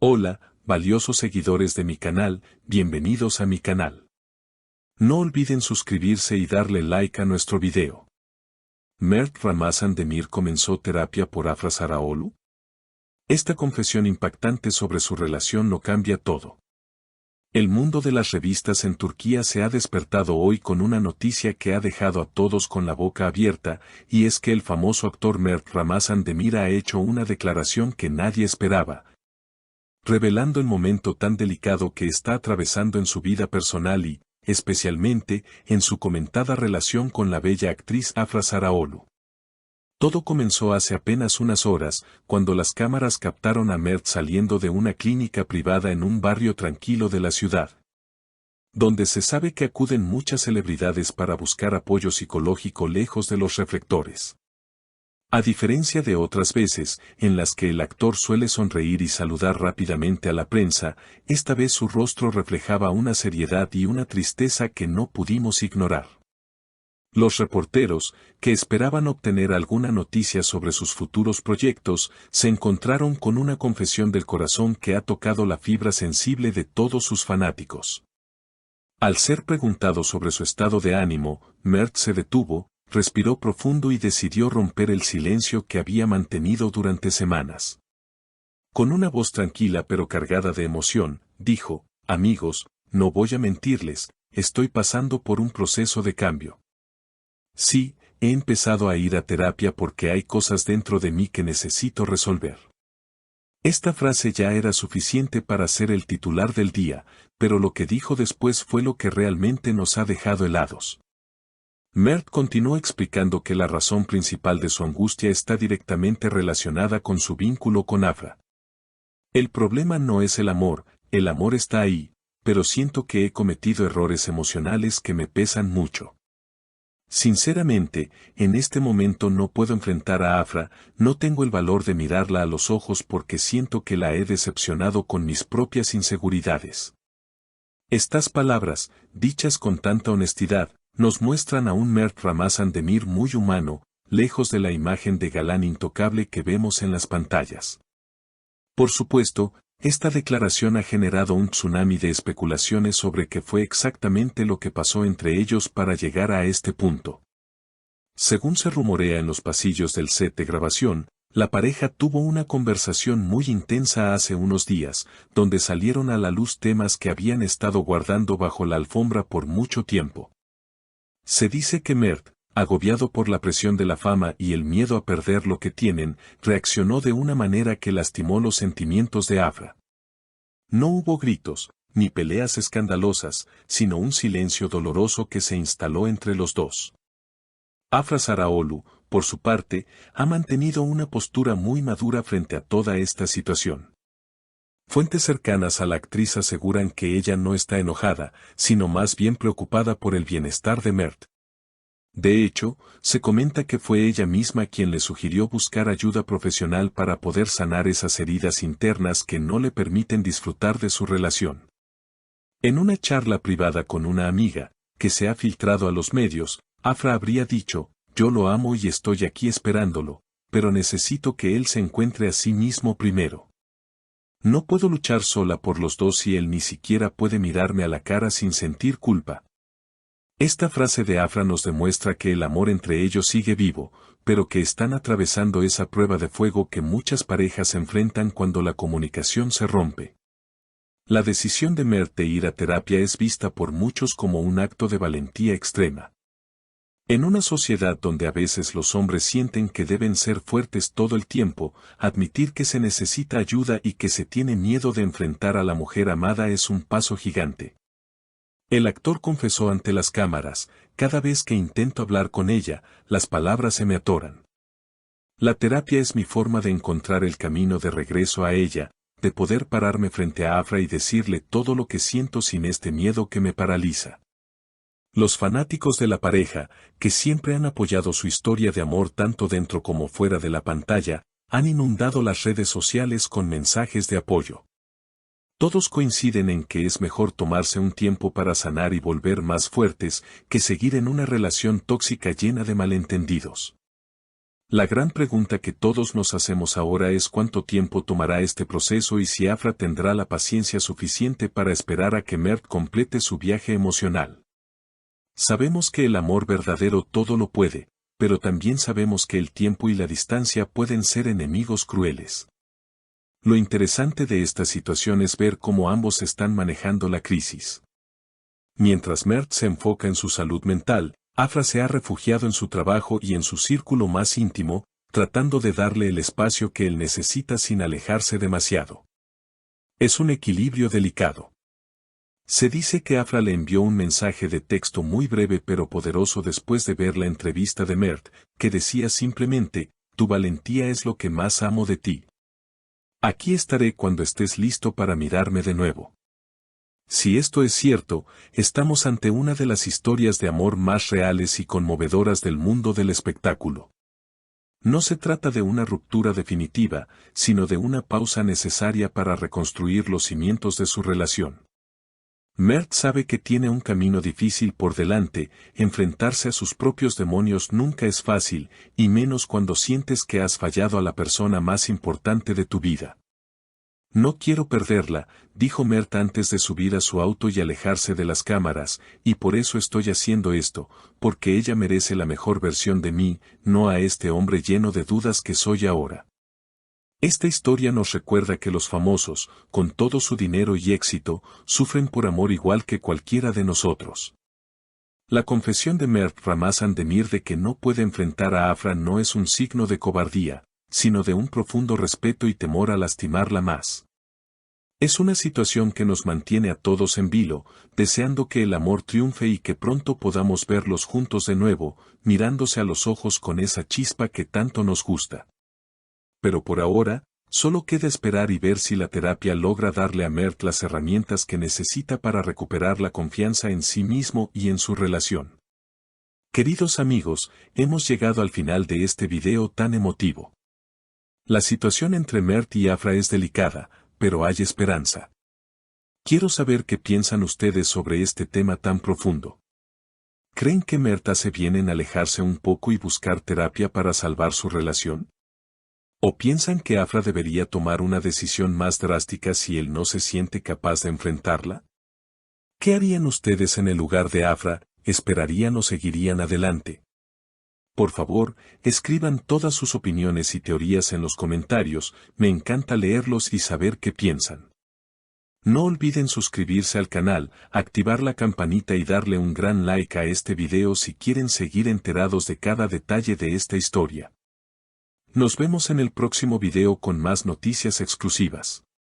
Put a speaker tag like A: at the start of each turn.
A: Hola, valiosos seguidores de mi canal, bienvenidos a mi canal. No olviden suscribirse y darle like a nuestro video. ¿Mert Ramazan Demir comenzó terapia por Afra Sarıoğlu? Esta confesión impactante sobre su relación lo cambia todo. El mundo de las revistas en Turquía se ha despertado hoy con una noticia que ha dejado a todos con la boca abierta, y es que el famoso actor Mert Ramazan Demir ha hecho una declaración que nadie esperaba, revelando el momento tan delicado que está atravesando en su vida personal y, especialmente, en su comentada relación con la bella actriz Afra Sarıoğlu. Todo comenzó hace apenas unas horas, cuando las cámaras captaron a Mert saliendo de una clínica privada en un barrio tranquilo de la ciudad, donde se sabe que acuden muchas celebridades para buscar apoyo psicológico lejos de los reflectores. A diferencia de otras veces, en las que el actor suele sonreír y saludar rápidamente a la prensa, esta vez su rostro reflejaba una seriedad y una tristeza que no pudimos ignorar. Los reporteros, que esperaban obtener alguna noticia sobre sus futuros proyectos, se encontraron con una confesión del corazón que ha tocado la fibra sensible de todos sus fanáticos. Al ser preguntado sobre su estado de ánimo, Mert se detuvo, respiró profundo y decidió romper el silencio que había mantenido durante semanas. Con una voz tranquila pero cargada de emoción, dijo: "Amigos, no voy a mentirles, estoy pasando por un proceso de cambio. Sí, he empezado a ir a terapia porque hay cosas dentro de mí que necesito resolver". Esta frase ya era suficiente para ser el titular del día, pero lo que dijo después fue lo que realmente nos ha dejado helados. Mert continuó explicando que la razón principal de su angustia está directamente relacionada con su vínculo con Afra. El problema no es el amor está ahí, pero siento que he cometido errores emocionales que me pesan mucho. Sinceramente, en este momento no puedo enfrentar a Afra, no tengo el valor de mirarla a los ojos porque siento que la he decepcionado con mis propias inseguridades. Estas palabras, dichas con tanta honestidad, nos muestran a un Mert Ramazan Demir muy humano, lejos de la imagen de galán intocable que vemos en las pantallas. Por supuesto, esta declaración ha generado un tsunami de especulaciones sobre qué fue exactamente lo que pasó entre ellos para llegar a este punto. Según se rumorea en los pasillos del set de grabación, la pareja tuvo una conversación muy intensa hace unos días, donde salieron a la luz temas que habían estado guardando bajo la alfombra por mucho tiempo. Se dice que Mert, agobiado por la presión de la fama y el miedo a perder lo que tienen, reaccionó de una manera que lastimó los sentimientos de Afra. No hubo gritos, ni peleas escandalosas, sino un silencio doloroso que se instaló entre los dos. Afra Sarıoğlu, por su parte, ha mantenido una postura muy madura frente a toda esta situación. Fuentes cercanas a la actriz aseguran que ella no está enojada, sino más bien preocupada por el bienestar de Mert. De hecho, se comenta que fue ella misma quien le sugirió buscar ayuda profesional para poder sanar esas heridas internas que no le permiten disfrutar de su relación. En una charla privada con una amiga, que se ha filtrado a los medios, Afra habría dicho: "Yo lo amo y estoy aquí esperándolo, pero necesito que él se encuentre a sí mismo primero. No puedo luchar sola por los dos si él ni siquiera puede mirarme a la cara sin sentir culpa". Esta frase de Afra nos demuestra que el amor entre ellos sigue vivo, pero que están atravesando esa prueba de fuego que muchas parejas enfrentan cuando la comunicación se rompe. La decisión de Mert de ir a terapia es vista por muchos como un acto de valentía extrema. En una sociedad donde a veces los hombres sienten que deben ser fuertes todo el tiempo, admitir que se necesita ayuda y que se tiene miedo de enfrentar a la mujer amada es un paso gigante. El actor confesó ante las cámaras: "Cada vez que intento hablar con ella, las palabras se me atoran. La terapia es mi forma de encontrar el camino de regreso a ella, de poder pararme frente a Afra y decirle todo lo que siento sin este miedo que me paraliza". Los fanáticos de la pareja, que siempre han apoyado su historia de amor tanto dentro como fuera de la pantalla, han inundado las redes sociales con mensajes de apoyo. Todos coinciden en que es mejor tomarse un tiempo para sanar y volver más fuertes, que seguir en una relación tóxica llena de malentendidos. La gran pregunta que todos nos hacemos ahora es cuánto tiempo tomará este proceso y si Afra tendrá la paciencia suficiente para esperar a que Mert complete su viaje emocional. Sabemos que el amor verdadero todo lo puede, pero también sabemos que el tiempo y la distancia pueden ser enemigos crueles. Lo interesante de esta situación es ver cómo ambos están manejando la crisis. Mientras Mert se enfoca en su salud mental, Afra se ha refugiado en su trabajo y en su círculo más íntimo, tratando de darle el espacio que él necesita sin alejarse demasiado. Es un equilibrio delicado. Se dice que Afra le envió un mensaje de texto muy breve pero poderoso después de ver la entrevista de Mert, que decía simplemente, «Tu valentía es lo que más amo de ti. Aquí estaré cuando estés listo para mirarme de nuevo». Si esto es cierto, estamos ante una de las historias de amor más reales y conmovedoras del mundo del espectáculo. No se trata de una ruptura definitiva, sino de una pausa necesaria para reconstruir los cimientos de su relación. Mert sabe que tiene un camino difícil por delante, enfrentarse a sus propios demonios nunca es fácil, y menos cuando sientes que has fallado a la persona más importante de tu vida. «No quiero perderla», dijo Mert antes de subir a su auto y alejarse de las cámaras, «y por eso estoy haciendo esto, porque ella merece la mejor versión de mí, no a este hombre lleno de dudas que soy ahora». Esta historia nos recuerda que los famosos, con todo su dinero y éxito, sufren por amor igual que cualquiera de nosotros. La confesión de Mert Ramazan Demir de que no puede enfrentar a Afra no es un signo de cobardía, sino de un profundo respeto y temor a lastimarla más. Es una situación que nos mantiene a todos en vilo, deseando que el amor triunfe y que pronto podamos verlos juntos de nuevo, mirándose a los ojos con esa chispa que tanto nos gusta. Pero por ahora, solo queda esperar y ver si la terapia logra darle a Mert las herramientas que necesita para recuperar la confianza en sí mismo y en su relación. Queridos amigos, hemos llegado al final de este video tan emotivo. La situación entre Mert y Afra es delicada, pero hay esperanza. Quiero saber qué piensan ustedes sobre este tema tan profundo. ¿Creen que Mert hace bien en alejarse un poco y buscar terapia para salvar su relación? ¿O piensan que Afra debería tomar una decisión más drástica si él no se siente capaz de enfrentarla? ¿Qué harían ustedes en el lugar de Afra? ¿Esperarían o seguirían adelante? Por favor, escriban todas sus opiniones y teorías en los comentarios, me encanta leerlos y saber qué piensan. No olviden suscribirse al canal, activar la campanita y darle un gran like a este video si quieren seguir enterados de cada detalle de esta historia. Nos vemos en el próximo video con más noticias exclusivas.